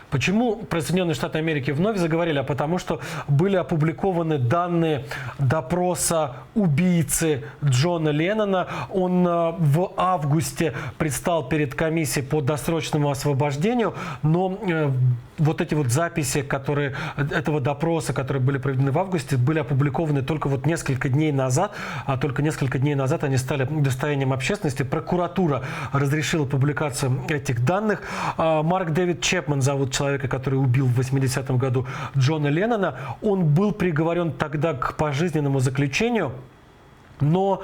Почему про Соединенные Штаты Америки вновь заговорили? А потому что были опубликованы данные допроса убийцы Джона Леннона. Он в августе предстал перед комиссией по досрочному освобождению, но вот эти вот записи, этого допроса, которые были проведены в августе, были опубликованы только вот несколько дней назад, а только несколько дней назад они стали достоянием общественности. Прокуратура разрешила публикацию этих данных. Марк Дэвид Чепман зовут человека, который убил в 80-м году Джона Леннона. Он был приговорен тогда к пожизненному заключению, но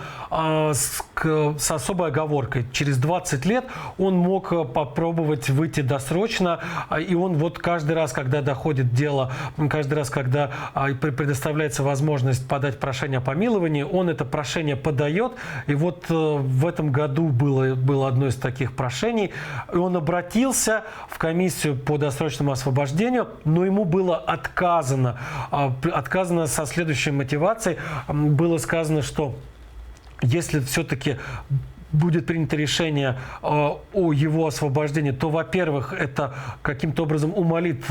с особой оговоркой. Через 20 лет он мог попробовать выйти досрочно, и он вот каждый раз, когда доходит дело, каждый раз, когда предоставляется возможность подать прошение о помиловании, он это прошение подает. И вот в этом году было одно из таких прошений. И он обратился в комиссию по досрочному освобождению, но ему было отказано. Отказано со следующей мотивацией. Было сказано, что если все-таки будет принято решение о его освобождении, то, во-первых, это каким-то образом умалит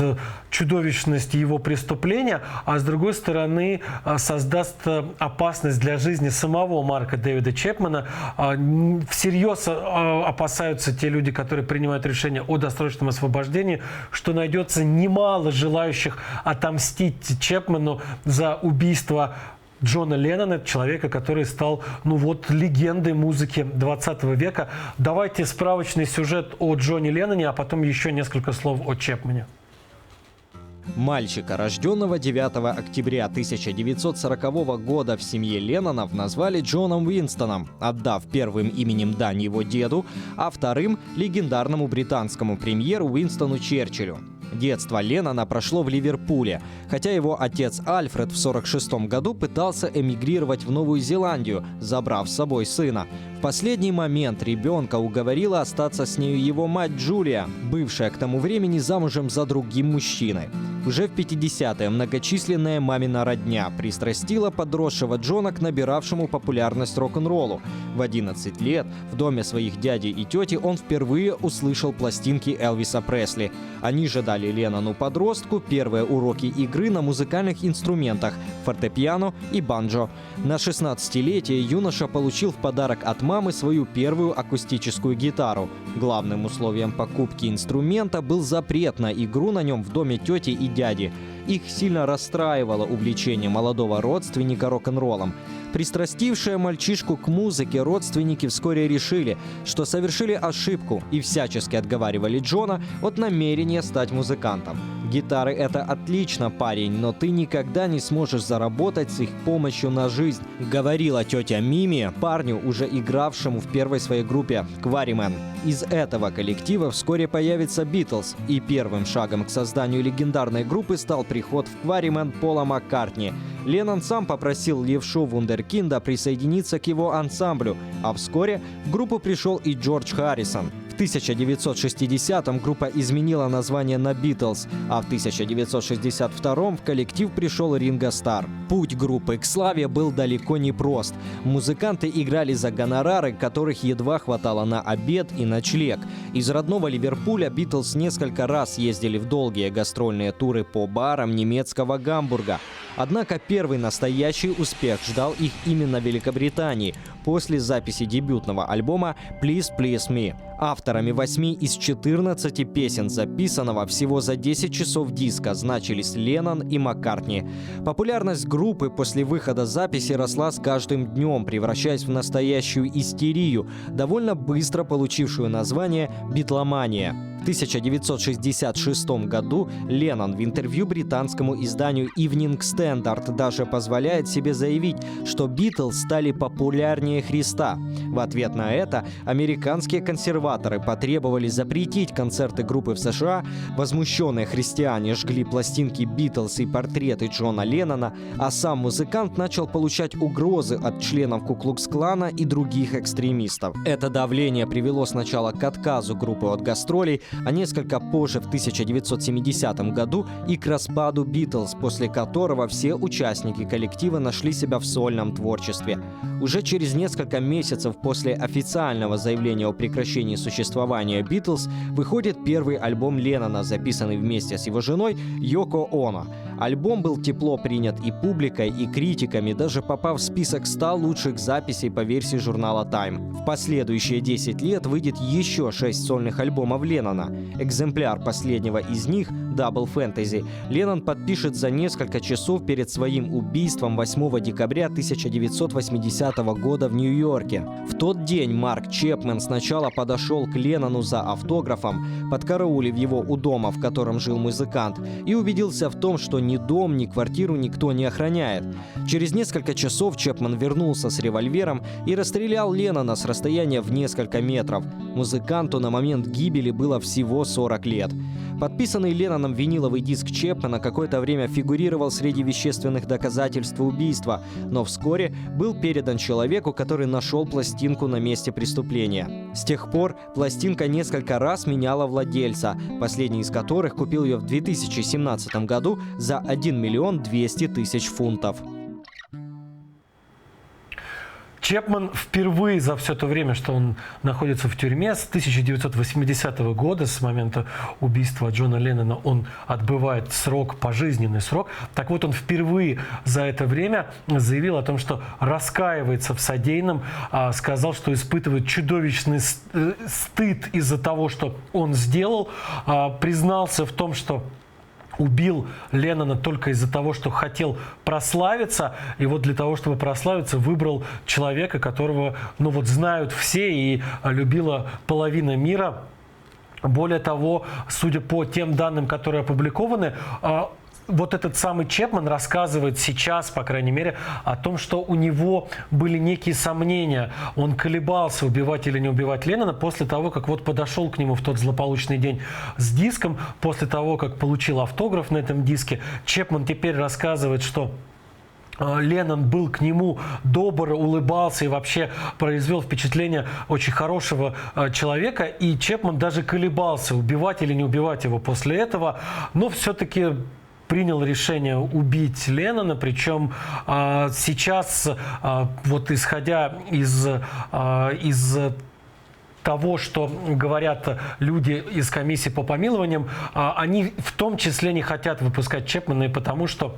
чудовищность его преступления, а с другой стороны создаст опасность для жизни самого Марка Дэвида Чепмана. Всерьез опасаются те люди, которые принимают решение о досрочном освобождении, что найдется немало желающих отомстить Чепману за убийство Джона Леннона, человека, который стал, легендой музыки 20 века. Давайте справочный сюжет о Джоне Ленноне, а потом еще несколько слов о Чепмане. Мальчика, рожденного 9 октября 1940 года в семье Леннонов, назвали Джоном Уинстоном, отдав первым именем дань его деду, а вторым – легендарному британскому премьеру Уинстону Черчиллю. Детство Леннона прошло в Ливерпуле, хотя его отец Альфред в 1946 году пытался эмигрировать в Новую Зеландию, забрав с собой сына. В последний момент ребенка уговорила остаться с нею его мать Джулия, бывшая к тому времени замужем за другим мужчиной. Уже в 50-е многочисленная мамина родня пристрастила подросшего Джона к набиравшему популярность рок-н-роллу. В 11 лет в доме своих дяди и тети он впервые услышал пластинки Элвиса Пресли. Они же дали Леннону-подростку первые уроки игры на музыкальных инструментах – фортепиано и банджо. На 16-летие юноша получил в подарок от мамы свою первую акустическую гитару. Главным условием покупки инструмента был запрет на игру на нем в доме тети и дяди. Их сильно расстраивало увлечение молодого родственника рок-н-роллом. Пристрастившие мальчишку к музыке родственники вскоре решили, что совершили ошибку и всячески отговаривали Джона от намерения стать музыкантом. «Гитары — это отлично, парень, но ты никогда не сможешь заработать с их помощью на жизнь», — говорила тетя Мими парню, уже игравшему в первой своей группе «Quarrymen». Из этого коллектива вскоре появится Битлз, и первым шагом к созданию легендарной группы стал приход в Quarrymen Пола Маккартни. Леннон сам попросил левшу вундеркинда присоединиться к его ансамблю, а вскоре в группу пришел и Джордж Харрисон. В 1960-м группа изменила название на «Битлз», а в 1962-м в коллектив пришел Ринго Старр. Путь группы к славе был далеко не прост. Музыканты играли за гонорары, которых едва хватало на обед и ночлег. Из родного Ливерпуля «Битлз» несколько раз ездили в долгие гастрольные туры по барам немецкого Гамбурга. Однако первый настоящий успех ждал их именно в Великобритании после записи дебютного альбома «Please Please Me». Авторами 8 из 14 песен, записанного всего за 10 часов диска, значились Леннон и Маккартни. Популярность группы после выхода записи росла с каждым днем, превращаясь в настоящую истерию, довольно быстро получившую название «битломания». В 1966 году Леннон в интервью британскому изданию Evening Standard даже позволяет себе заявить, что «Битлз» стали популярнее Христа. В ответ на это американские консерваторы потребовали запретить концерты группы в США, возмущенные христиане жгли пластинки «Битлз» и портреты Джона Леннона, а сам музыкант начал получать угрозы от членов Ку-клукс-клана и других экстремистов. Это давление привело сначала к отказу группы от гастролей, а несколько позже, в 1970 году, и к распаду Битлз, после которого все участники коллектива нашли себя в сольном творчестве. Уже через несколько месяцев после официального заявления о прекращении существования Битлз выходит первый альбом Леннона, записанный вместе с его женой Йоко Оно. Альбом был тепло принят и публикой, и критиками, даже попав в список 100 лучших записей по версии журнала Time. В последующие 10 лет выйдет еще 6 сольных альбомов Леннона. Экземпляр последнего из них, Double Fantasy, Леннон подпишет за несколько часов перед своим убийством 8 декабря 1980 года в Нью-Йорке. В тот день Марк Чепмен сначала подошел к Леннону за автографом, подкараулив его у дома, в котором жил музыкант, и убедился в том, что ни дом, ни квартиру никто не охраняет. Через несколько часов Чепмен вернулся с револьвером и расстрелял Леннона с расстояния в несколько метров. Музыканту на момент гибели было всего 40 лет. Подписанный Ленноном виниловый диск Чепмена какое-то время фигурировал среди вещественных доказательств убийства, но вскоре был передан человеку, который нашел пластинку на месте преступления. С тех пор пластинка несколько раз меняла владельца, последний из которых купил ее в 2017 году за 1 200 000 фунтов. Чепмен впервые за все то время, что он находится в тюрьме, с 1980 года, с момента убийства Джона Леннона, он отбывает срок, пожизненный срок. Так вот, он впервые за это время заявил о том, что раскаивается в содеянном, сказал, что испытывает чудовищный стыд из-за того, что он сделал, признался в том, что убил Леннона только из-за того, что хотел прославиться. И вот для того, чтобы прославиться, выбрал человека, которого, знают все и любила половина мира. Более того, судя по тем данным, которые опубликованы, вот этот самый Чепмен рассказывает сейчас, по крайней мере, о том, что у него были некие сомнения. Он колебался, убивать или не убивать Леннона, после того, как подошел к нему в тот злополучный день с диском, после того, как получил автограф на этом диске. Чепмен теперь рассказывает, что Леннон был к нему добр, улыбался и вообще произвел впечатление очень хорошего человека. И Чепмен даже колебался, убивать или не убивать его после этого, но все-таки принял решение убить Леннона, причем сейчас, исходя из того, что говорят люди из комиссии по помилованиям, они в том числе не хотят выпускать Чепмена, и потому что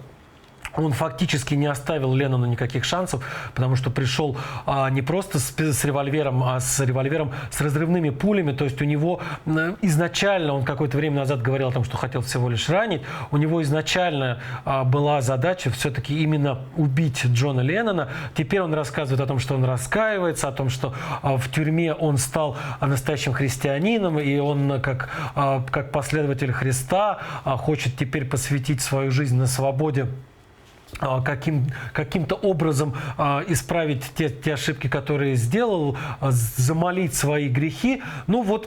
он фактически не оставил Леннону никаких шансов, потому что пришел не просто с револьвером, а с револьвером с разрывными пулями. То есть у него изначально, он какое-то время назад говорил о том, что хотел всего лишь ранить, у него изначально была задача все-таки именно убить Джона Леннона. Теперь он рассказывает о том, что он раскаивается, о том, что в тюрьме он стал настоящим христианином, и он как последователь Христа хочет теперь посвятить свою жизнь на свободе, каким-то образом исправить те ошибки, которые сделал, замолить свои грехи.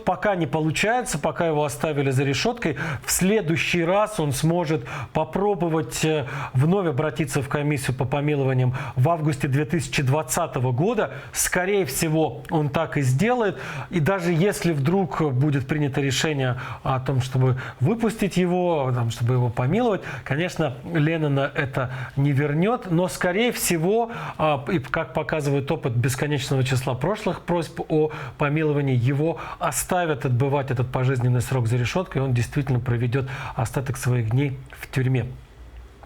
Пока не получается, пока его оставили за решеткой, в следующий раз он сможет попробовать вновь обратиться в комиссию по помилованиям в августе 2020 года. Скорее всего, он так и сделает. И даже если вдруг будет принято решение о том, чтобы выпустить его, чтобы его помиловать, конечно, Леннона это не вернет, но, скорее всего, и как показывает опыт бесконечного числа прошлых просьб о помиловании, его оставят отбывать этот пожизненный срок за решеткой, и он действительно проведет остаток своих дней в тюрьме.